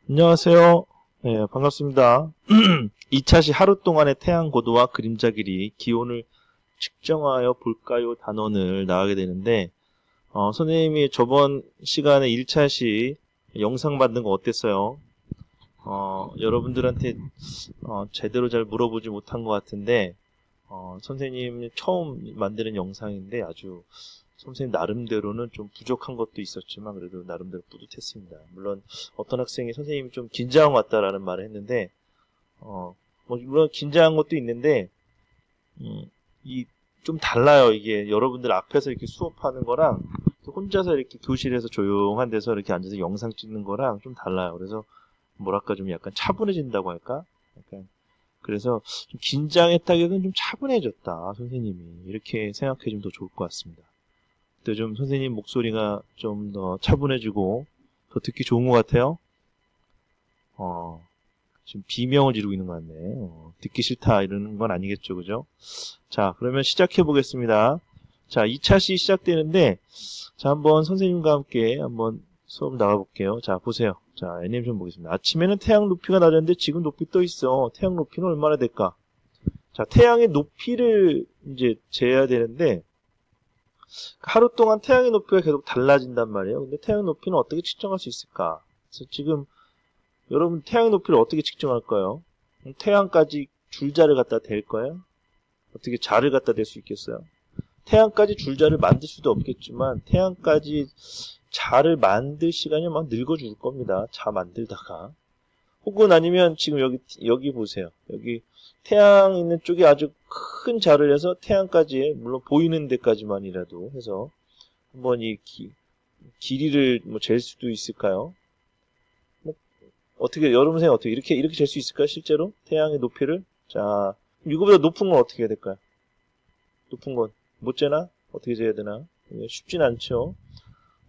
안녕하세요. 네, 반갑습니다. 2차시 하루 동안의 태양 고도와 그림자 길이, 기온을 측정하여 볼까요? 단원을 나가게 되는데, 선생님이 저번 시간에 1차시 영상 만든 거 어땠어요? 여러분들한테 제대로 잘 물어보지 못한 것 같은데, 선생님 처음 만드는 영상인데 아주 선생님 나름대로는 좀 부족한 것도 있었지만 그래도 나름대로 뿌듯했습니다. 물론 어떤 학생이 선생님이 좀 긴장한 것 같다라는 말을 했는데 뭐 물론 긴장한 것도 있는데 이 좀 달라요. 이게 여러분들 앞에서 이렇게 수업하는 거랑 혼자서 이렇게 교실에서 조용한 데서 이렇게 앉아서 영상 찍는 거랑 좀 달라요. 그래서 뭐랄까 좀 약간 차분해진다고 할까? 약간 그래서 좀 긴장했다기보다는 좀 차분해졌다 선생님이 이렇게 생각해주면 더 좋을 것 같습니다. 그때 좀 선생님 목소리가 좀 더 차분해지고 더 듣기 좋은 것 같아요. 지금 비명을 지르고 있는 것 같네. 듣기 싫다 이러는 건 아니겠죠, 그죠? 자, 그러면 시작해 보겠습니다. 자, 2차시 시작되는데, 자, 한번 선생님과 함께 한번 수업 나가볼게요. 자, 보세요. 자, 애니메이션 보겠습니다. 아침에는 태양 높이가 낮았는데 지금 높이 떠 있어. 태양 높이는 얼마나 될까? 자, 태양의 높이를 이제 재야 되는데, 하루 동안 태양의 높이가 계속 달라진단 말이에요. 근데 태양 높이는 어떻게 측정할 수 있을까? 그래서 지금 여러분 태양의 높이를 어떻게 측정할까요? 태양까지 줄자를 갖다 댈 거예요? 어떻게 자를 갖다 댈 수 있겠어요? 태양까지 줄자를 만들 수도 없겠지만 태양까지 자를 만들 시간이 막 늙어줄 겁니다. 자 만들다가. 혹은 아니면 지금 여기 보세요. 여기 태양 있는 쪽에 아주 큰 자를 해서 태양까지 물론 보이는 데까지만이라도 해서 한번 이 길이를 뭐 잴 수도 있을까요? 뭐 어떻게 여러분 생각 어떻게 이렇게 잴 수 있을까요? 실제로 태양의 높이를 자 이거보다 높은 건 어떻게 해야 될까요? 높은 건 못 재나? 어떻게 재야 되나? 쉽진 않죠.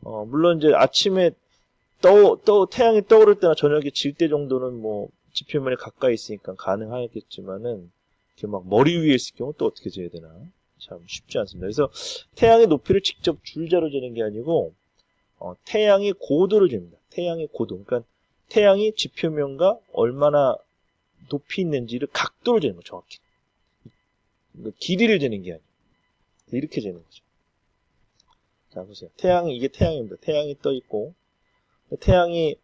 물론 이제 아침에 태양이 떠오를 때나 저녁에 질 때 정도는 뭐 지표면에 가까이 있으니까 가능하겠지만은 이렇게 막 머리 위에 있을 경우 또 어떻게 재야 되나? 참 쉽지 않습니다. 그래서 태양의 높이를 직접 줄자로 재는 게 아니고 태양의 고도를 잽니다. 태양의 고도. 그러니까 태양이 지표면과 얼마나 높이 있는지를 각도를 재는 거죠. 정확히. 길이를 재는 게 아니에요. 이렇게 재는 거죠. 자, 보세요. 이게 태양입니다. 태양이 떠 있고, 태양이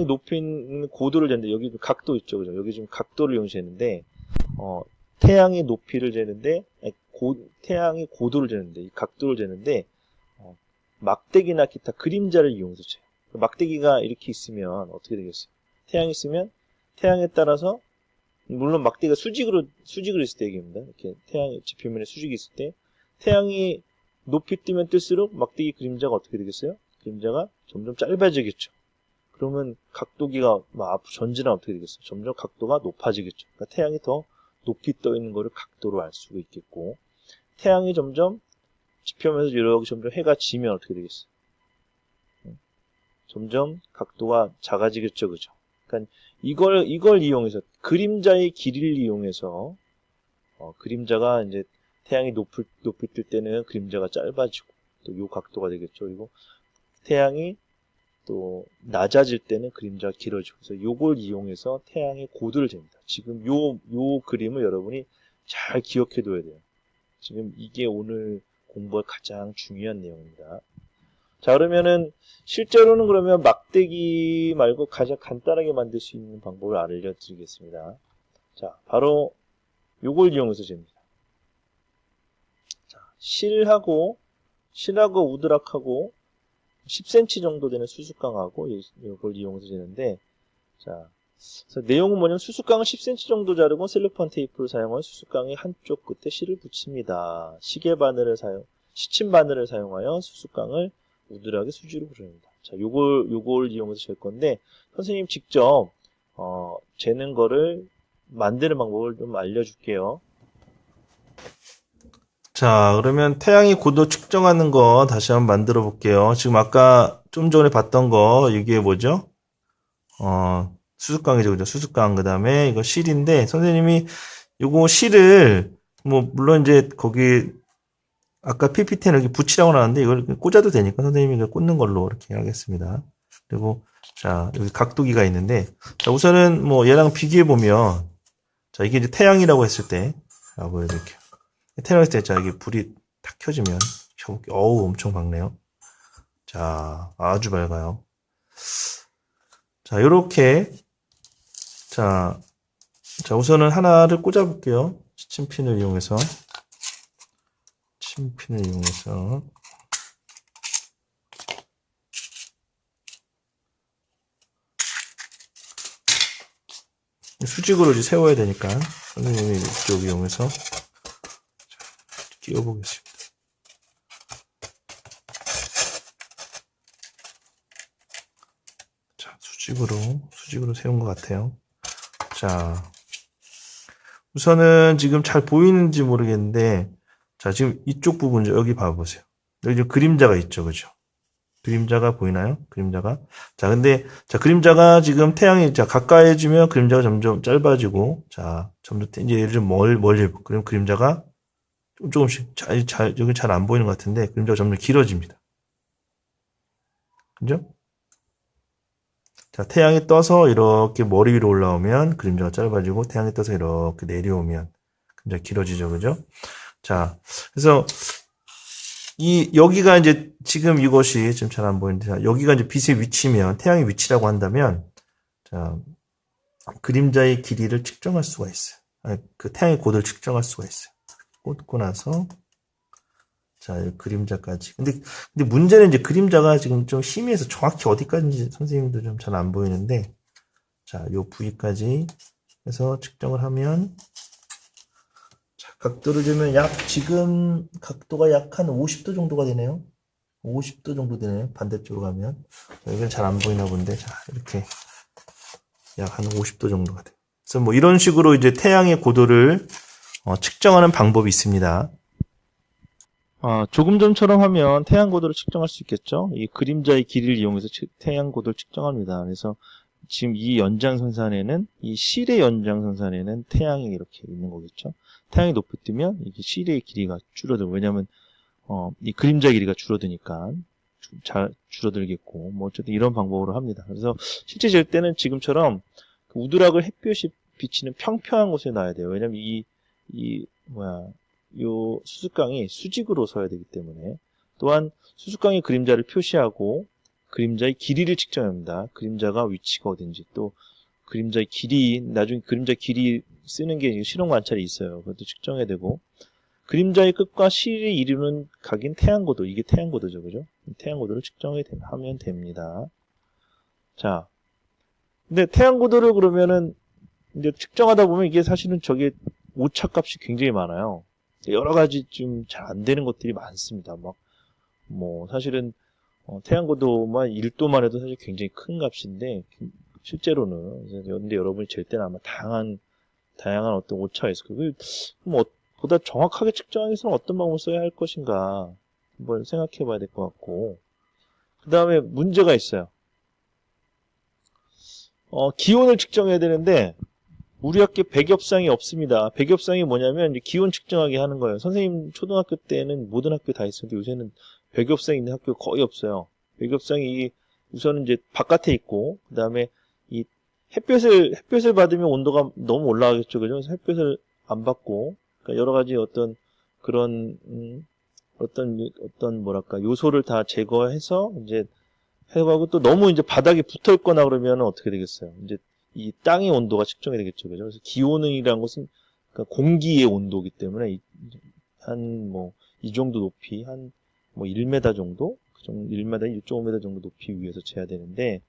높이 있는 고도를 재는데, 여기 각도 있죠. 그죠? 여기 지금 각도를 이용시했는데, 태양의 높이를 재는데, 태양의 고도를 재는데, 이 각도를 재는데, 막대기나 기타 그림자를 이용해서 재요. 막대기가 이렇게 있으면 어떻게 되겠어요? 태양이 있으면, 태양에 따라서, 물론 막대기가 수직으로 있을 때 얘기입니다. 이렇게 태양의 지표면에 수직이 있을 때, 태양이 높이 뜨면 뜰수록 막대기 그림자가 어떻게 되겠어요? 그림자가 점점 짧아지겠죠. 그러면 각도기가 앞으로 전진하면 어떻게 되겠어요? 점점 각도가 높아지겠죠. 그러니까 태양이 더 높이 떠 있는 거를 각도로 알 수가 있겠고, 태양이 점점 지표면에서 이렇게 점점 해가 지면 어떻게 되겠어요? 점점 각도가 작아지겠죠, 그죠? 그러니까 이걸 이용해서 그림자의 길이를 이용해서 그림자가 이제 태양이 높이 뜰 때는 그림자가 짧아지고 또 요 각도가 되겠죠. 그리고 태양이 또 낮아질 때는 그림자가 길어지고 그래서 요걸 이용해서 태양의 고도를 잽니다. 지금 요 그림을 여러분이 잘 기억해 둬야 돼요. 지금 이게 오늘 공부할 가장 중요한 내용입니다. 자, 그러면은 실제로는 그러면 막대기 말고 가장 간단하게 만들 수 있는 방법을 알려드리겠습니다. 자, 바로 요걸 이용해서 잽니다. 실하고 우드락하고 10cm 정도 되는 수수깡하고 이걸 이용해서 재는데, 자, 그래서 내용은 뭐냐면 수수깡을 10cm 정도 자르고 셀로판 테이프를 사용하여 수수깡의 한쪽 끝에 실을 붙입니다. 시침 바늘을 사용하여 수수깡을 우드락의 수지로 부릅니다. 자, 요걸 이용해서 잴 건데 선생님 직접 재는 거를 만드는 방법을 좀 알려줄게요. 자, 그러면 태양의 고도 측정하는 거 다시 한번 만들어 볼게요. 지금 아까 좀 전에 봤던 거, 이게 뭐죠? 수수깡이죠, 그죠? 수수깡. 그 다음에 이거 실인데, 선생님이 요거 실을, 물론 이제 거기, 아까 PPT는 이렇게 붙이라고 나왔는데, 이걸 꽂아도 되니까 선생님이 이걸 꽂는 걸로 이렇게 하겠습니다. 그리고 자, 여기 각도기가 있는데, 자, 우선은 뭐 얘랑 비교해 보면, 자, 이게 이제 태양이라고 했을 때, 자, 보여드릴게요. 태양 했을 때, 자, 이게 불이 탁 켜지면, 켜볼게요. 어우, 엄청 밝네요. 자, 아주 밝아요. 자, 요렇게, 자, 우선은 하나를 꽂아볼게요. 시침핀을 이용해서. 시침핀을 이용해서. 수직으로 이제 세워야 되니까 선생님이 이쪽 이용해서 끼워보겠습니다. 자, 수직으로 세운 것 같아요. 자, 우선은 지금 잘 보이는지 모르겠는데, 자, 지금 이쪽 부분 여기 봐보세요. 여기 그림자가 있죠, 그죠? 그림자가 보이나요? 그림자가. 자, 근데, 자, 그림자가 지금 태양이, 자, 가까이 해주면 그림자가 점점 짧아지고, 자, 점점, 이제 예를 들면 멀리, 그럼 그림자가 조금씩, 여기 잘 안 보이는 것 같은데, 그림자가 점점 길어집니다. 그죠? 자, 태양이 떠서 이렇게 머리 위로 올라오면 그림자가 짧아지고, 태양이 떠서 이렇게 내려오면 그림자가 길어지죠, 그죠? 자, 그래서, 여기가 이제 지금 이것이 지금 잘 안 보이는데, 자, 여기가 이제 빛의 위치면, 태양의 위치라고 한다면, 자, 그림자의 길이를 측정할 수가 있어요. 아니, 그 태양의 고도를 측정할 수가 있어요. 꽂고 나서, 자, 이 그림자까지. 근데 문제는 이제 그림자가 지금 좀 희미해서 정확히 어디까지인지 선생님도 좀 잘 안 보이는데, 자, 요 부위까지 해서 측정을 하면, 각도를 주면 지금 각도가 약 한 50도 정도가 되네요. 50도 정도 되네요. 반대쪽으로 가면. 여기는 잘 안 보이나 본데, 자, 이렇게 약 한 50도 정도가 돼요. 그래서 뭐 이런 식으로 이제 태양의 고도를 측정하는 방법이 있습니다. 조금 전처럼 하면 태양 고도를 측정할 수 있겠죠? 이 그림자의 길이를 이용해서 태양 고도를 측정합니다. 그래서 지금 이 연장선상에는, 이 실의 연장선상에는 태양이 이렇게 있는 거겠죠? 태양이 높이 뜨면 이게 실의 길이가 줄어들고, 왜냐면 이 그림자 길이가 줄어드니까 잘 줄어들겠고, 뭐 어쨌든 이런 방법으로 합니다. 그래서 실제 잴 때는 지금처럼 그 우드락을 햇볕이 비치는 평평한 곳에 놔야 돼요. 왜냐면 요 수수깡이 수직으로 서야 되기 때문에. 또한 수수깡이 그림자를 표시하고 그림자의 길이를 측정합니다. 그림자가 위치가 어딘지, 또 그림자의 길이, 나중에 그림자 길이 쓰는 게 실험 관찰이 있어요. 그것도 측정해야 되고, 그림자의 끝과 실이 이루는 각인 태양고도, 이게 태양고도죠, 그죠? 태양고도를 측정하면 됩니다. 자, 근데 태양고도를 그러면은 이제 측정하다 보면 이게 사실은 저게 오차값이 굉장히 많아요. 여러 가지 좀 잘 안 되는 것들이 많습니다. 뭐 사실은 태양고도만 1도만 해도 사실 굉장히 큰 값인데, 실제로는. 근데 여러분이 잴 때는 아마 다양한 어떤 오차가 있을 거고, 그럼 보다 정확하게 측정하기 위해서는 어떤 방법을 써야 할 것인가 한번 생각해 봐야 될 것 같고, 그 다음에 문제가 있어요. 기온을 측정해야 되는데 우리 학교에 백엽상이 없습니다. 백엽상이 뭐냐면 이제 기온 측정하게 하는 거예요. 선생님 초등학교 때는 모든 학교 다 있었는데 요새는 백엽상이 있는 학교 거의 없어요. 백엽상이 우선은 이제 바깥에 있고, 그 다음에 이 햇볕을 받으면 온도가 너무 올라가겠죠, 그죠? 그래서 햇볕을 안 받고, 그러니까 여러 가지 어떤 그런 어떤 뭐랄까 요소를 다 제거해서 이제 해가고, 또 너무 이제 바닥에 붙어 있거나 그러면 어떻게 되겠어요? 이제 이 땅의 온도가 측정이 되겠죠, 그죠? 그래서 기온이라는 것은 그러니까 공기의 온도이기 때문에 한 뭐 이 정도 높이, 한 뭐 1m 정도, 1m, 1.5m 정도 높이 위에서 재야 되는데,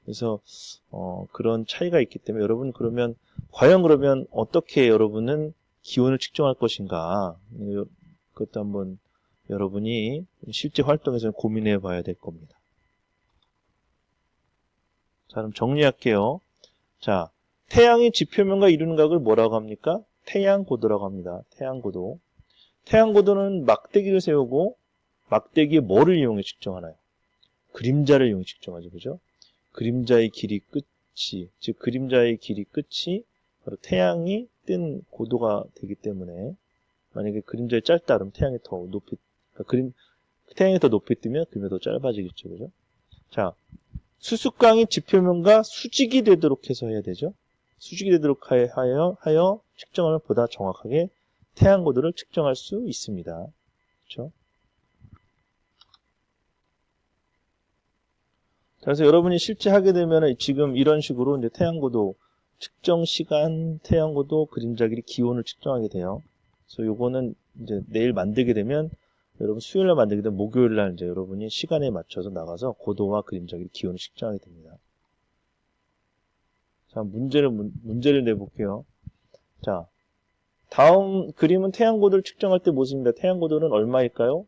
그래서 그런 차이가 있기 때문에 여러분, 그러면 과연 그러면 어떻게 여러분은 기온을 측정할 것인가, 그것도 한번 여러분이 실제 활동에서 고민해 봐야 될 겁니다. 자, 그럼 정리할게요. 자, 태양의 지표면과 이루는 각을 뭐라고 합니까? 태양고도라고 합니다. 태양고도. 태양고도는 막대기를 세우고 막대기에 뭐를 이용해 측정하나요? 그림자를 이용해 측정하죠, 그죠? 그림자의 길이 끝이, 즉 그림자의 길이 끝이 바로 태양이 뜬 고도가 되기 때문에, 만약에 그림자의 짧다 그러면 태양이 더 높이, 그러니까 태양이 더 높이 뜨면 그림이 더 짧아지겠죠, 그죠? 자, 수수깡이 지표면과 수직이 되도록 해서 해야 되죠. 수직이 되도록 하여 측정을 보다 정확하게 태양고도를 측정할 수 있습니다. 그렇죠? 그래서 여러분이 실제 하게 되면 지금 이런 식으로 이제 태양고도 측정 시간, 태양고도, 그림자 길이, 기온을 측정하게 돼요. 그래서 요거는 이제 내일 만들게 되면 여러분 수요일날 만들게 되면 목요일날 이제 여러분이 시간에 맞춰서 나가서 고도와 그림자 길이, 기온을 측정하게 됩니다. 자, 문제를 내볼게요. 자, 다음 그림은 태양고도를 측정할 때 모습입니다. 태양고도는 얼마일까요?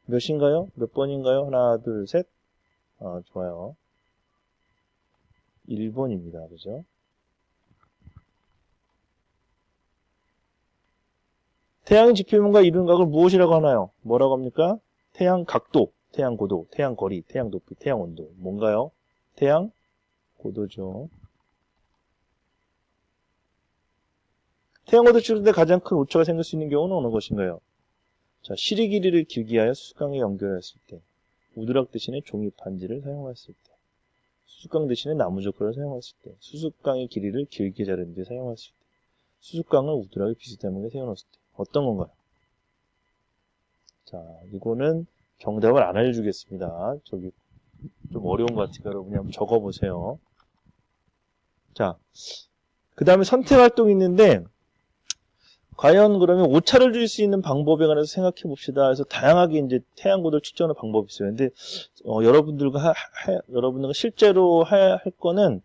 몇인가요? 몇 번인가요? 하나, 둘, 셋. 좋아요. 1번입니다. 그죠? 태양의 지표면과 이루는 각을 무엇이라고 하나요? 뭐라고 합니까? 태양 각도, 태양 고도, 태양 거리, 태양 높이, 태양 온도. 뭔가요? 태양 고도죠. 태양 고도 추출 때 가장 큰 오차가 생길 수 있는 경우는 어느 것인가요? 자, 시리 길이를 길게 하여 수수깡에 연결했을 때, 우드락 대신에 종이 반지를 사용했을 때, 수수깡 대신에 나무젓가락을 사용했을 때, 수수깡의 길이를 길게 자른 데 사용했을 때, 수수깡을 우드락에 비스듬하게 세워놓았을 때, 어떤 건가요? 자, 이거는 정답을 안 알려주겠습니다. 저기 좀 어려운 것 같으니까 여러분이 한번 적어보세요. 자, 그 다음에 선택 활동이 있는데, 과연 그러면 오차를 줄 수 있는 방법에 관해서 생각해 봅시다. 그래서 다양하게 이제 태양고도를 측정하는 방법이 있어요. 근데 여러분들과 실제로 할 거는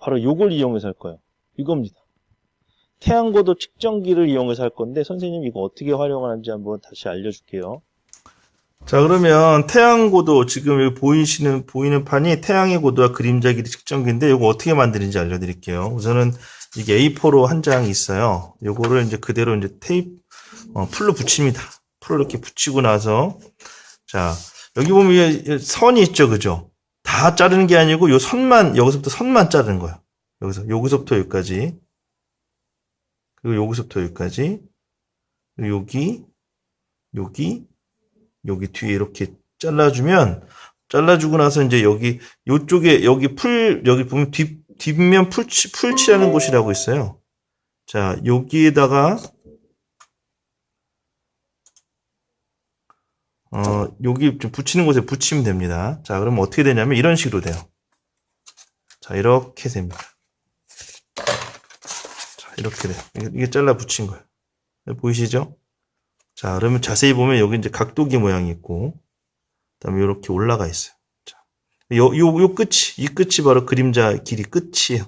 바로 요걸 이용해서 할 거예요. 이겁니다. 태양고도 측정기를 이용해서 할 건데 선생님 이거 어떻게 활용하는지 한번 다시 알려줄게요. 자, 그러면 태양고도 지금 여기 보이는 판이 태양의 고도와 그림자 길이 측정기인데 이거 어떻게 만드는지 알려드릴게요. 우선은 이게 A4로 한 장이 있어요. 요거를 이제 그대로 이제 풀로 붙입니다. 풀로 이렇게 붙이고 나서 자, 여기 보면 선이 있죠, 그죠? 다 자르는 게 아니고 요 선만 여기서부터 선만 자르는 거예요. 여기서부터 여기까지. 그리고 여기서부터 여기까지. 그리고 여기 뒤에 이렇게 잘라주고 나서 이제 요쪽에 여기 보면 뒷면 풀칠하는 곳이라고 있어요. 자, 여기에다가, 여기 좀 붙이는 곳에 붙이면 됩니다. 자, 그러면 어떻게 되냐면 이런 식으로 돼요. 자, 이렇게 됩니다. 자, 이렇게 돼요. 이게 잘라 붙인 거예요. 보이시죠? 자, 그러면 자세히 보면 여기 이제 각도기 모양이 있고, 그 다음에 이렇게 올라가 있어요. 자, 이 끝이 바로 그림자 길이 끝이에요.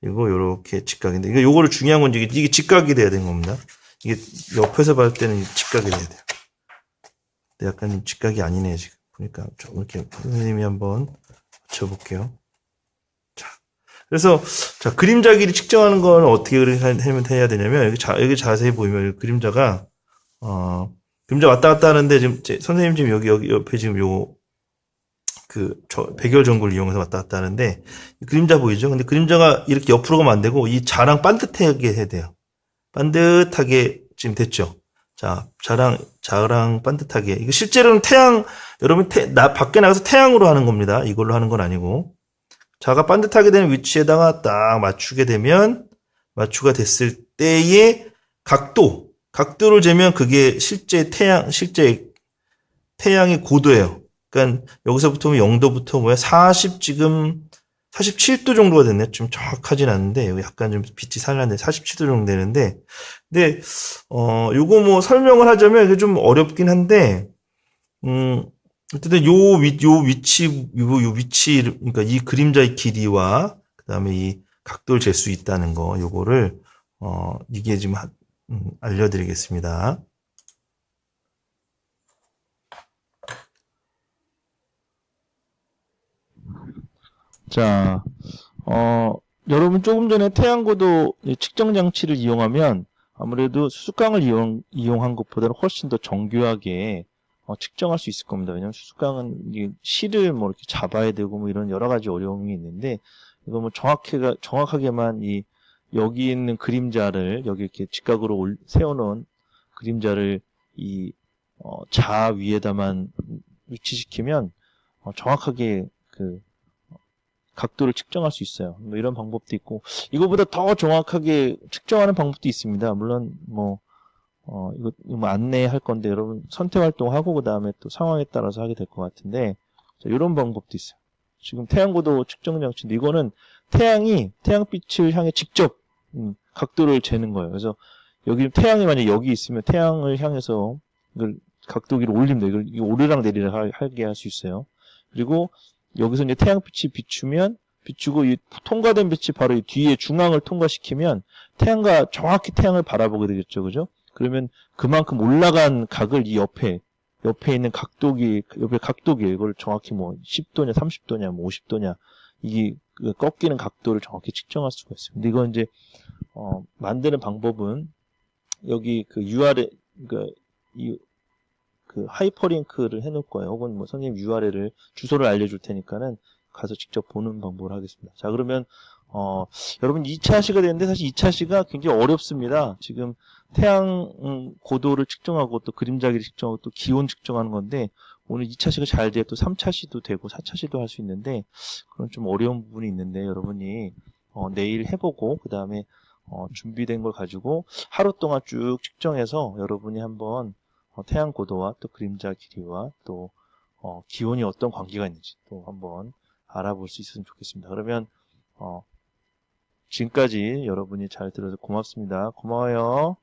이거 요렇게 직각인데, 요거를 중요한 건 이게 직각이 돼야 되는 겁니다. 이게 옆에서 봤을 때는 직각이 돼야 돼요. 근데 약간 직각이 아니네요, 지금. 보니까 좀 이렇게 선생님이 한번 맞춰볼게요. 자, 그래서, 자, 그림자 길이 측정하는 건 어떻게 해야 되냐면, 여기 자세히 보이면 그림자가 왔다 갔다 하는데, 지금, 선생님 지금 여기 옆에 지금 백열 전구를 이용해서 왔다 갔다 하는데, 그림자 보이죠? 근데 그림자가 이렇게 옆으로 가면 안 되고, 이 자랑 반듯하게 해야 돼요. 반듯하게 지금 됐죠? 자, 자랑 반듯하게. 이거 실제로는 여러분, 밖에 나가서 태양으로 하는 겁니다. 이걸로 하는 건 아니고. 자가 반듯하게 되는 위치에다가 딱 맞추가 됐을 때의 각도를 재면 그게 실제 태양의 고도예요. 그러니까 여기서부터 0도부터 47도 정도가 됐네. 좀 정확하진 않은데 여기 약간 좀 빛이 살았는데 47도 정도 되는데, 근데 요거 설명을 하자면 이게 좀 어렵긴 한데, 어쨌든 요 위치 그러니까 이 그림자의 길이와 그다음에 이 각도를 잴 수 있다는 거, 요거를 이게 지금 알려드리겠습니다. 자, 여러분 조금 전에 태양고도 측정 장치를 이용하면 아무래도 수수깡을 이용한 것보다는 훨씬 더 정교하게 측정할 수 있을 겁니다. 왜냐하면 수수깡은 실을 이렇게 잡아야 되고 이런 여러 가지 어려움이 있는데, 이거 정확하게만 여기 있는 그림자를 여기 이렇게 직각으로 세워놓은 그림자를 자 위에다만 위치시키면 정확하게 그 각도를 측정할 수 있어요. 뭐 이런 방법도 있고, 이거보다 더 정확하게 측정하는 방법도 있습니다. 물론 이거 뭐 안내할 건데 여러분 선택 활동하고 그 다음에 또 상황에 따라서 하게 될 것 같은데, 자, 이런 방법도 있어요. 지금 태양고도 측정 장치인데 이거는 태양빛을 향해 직접 각도를 재는 거예요. 그래서 여기 태양이 만약 여기 있으면 태양을 향해서 이걸 각도기를 올립니다. 이걸 오르락 내리락 하게 할 수 있어요. 그리고 여기서 이제 태양빛이 비추고 이 통과된 빛이 바로 이 뒤에 중앙을 통과시키면 태양과 정확히 태양을 바라보게 되겠죠. 그죠? 그러면 그만큼 올라간 각을 이 옆에 있는 옆에 각도기, 이걸 정확히 뭐 10도냐, 30도냐, 뭐 50도냐, 이게 그 꺾이는 각도를 정확히 측정할 수가 있어요. 근데 이건 이제, 만드는 방법은 여기 그 URL, 그 하이퍼링크를 해놓을 거예요. 혹은 뭐 선생님 URL을, 주소를 알려줄 테니까는 가서 직접 보는 방법을 하겠습니다. 자, 그러면, 여러분 2차 시가 되는데 사실 2차 시가 굉장히 어렵습니다. 지금 태양 고도를 측정하고 또 그림자 길이 측정하고 또 기온 측정하는 건데, 오늘 2차 시가 잘 돼야 또 3차 시도 되고 4차 시도 할 수 있는데, 그런 좀 어려운 부분이 있는데, 여러분이 내일 해보고 그 다음에 준비된 걸 가지고 하루 동안 쭉 측정해서 여러분이 한번 태양 고도와 또 그림자 길이와 또 기온이 어떤 관계가 있는지 또 한번 알아볼 수 있었으면 좋겠습니다. 그러면 지금까지 여러분이 잘 들어서 고맙습니다. 고마워요.